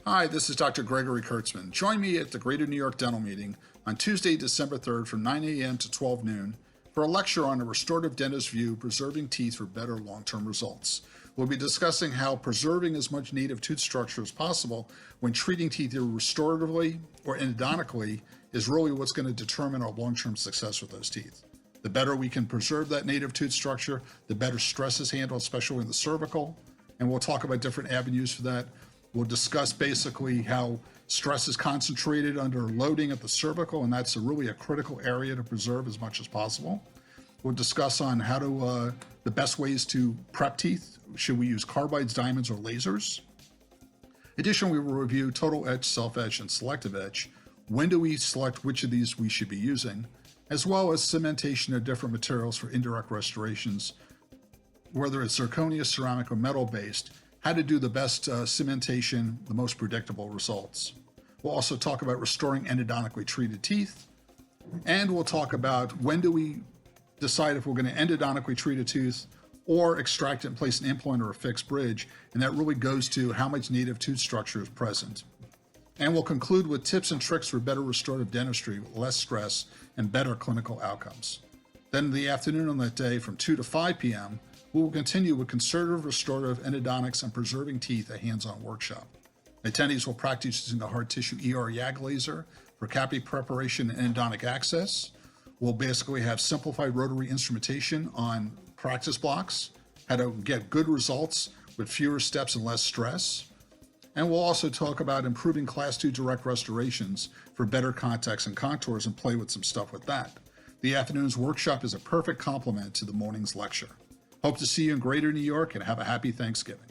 Hi, this is Dr. Gregori Kurtzman. Join me at the Greater New York Dental Meeting on Tuesday, December 3rd from 9 a.m. to 12 noon for a lecture on a restorative dentist view, preserving teeth for better long-term results. We'll be discussing how preserving as much native tooth structure as possible when treating teeth either restoratively or endodontically is really what's going to determine our long-term success with those teeth. The better we can preserve that native tooth structure, the better stress is handled, especially in the cervical. And we'll talk about different avenues for that. We'll discuss basically how stress is concentrated under loading at the cervical, and that's really a critical area to preserve as much as possible. We'll discuss on how to the best ways to prep teeth. Should we use carbides, diamonds, or lasers? Additionally, we will review total etch, self-etch, and selective etch. When do we select which of these we should be using, as well as cementation of different materials for indirect restorations, whether it's zirconia, ceramic, or metal-based, how to do the best cementation, the most predictable results. We'll also talk about restoring endodontically treated teeth, and we'll talk about when do we decide if we're going to endodontically treat a tooth or extract it and place an implant or a fixed bridge, and that really goes to how much native tooth structure is present. And we'll conclude with tips and tricks for better restorative dentistry with less stress and better clinical outcomes. Then in the afternoon on that day from 2 to 5 p.m., we will continue with conservative, restorative, endodontics, and preserving teeth, a hands-on workshop. Attendees will practice using the hard tissue YAG laser for cavity preparation and endodontic access. We'll basically have simplified rotary instrumentation on practice blocks, how to get good results with fewer steps and less stress. And we'll also talk about improving Class 2 direct restorations for better contacts and contours and play with some stuff with that. The afternoon's workshop is a perfect complement to the morning's lecture. Hope to see you in Greater New York and have a happy Thanksgiving.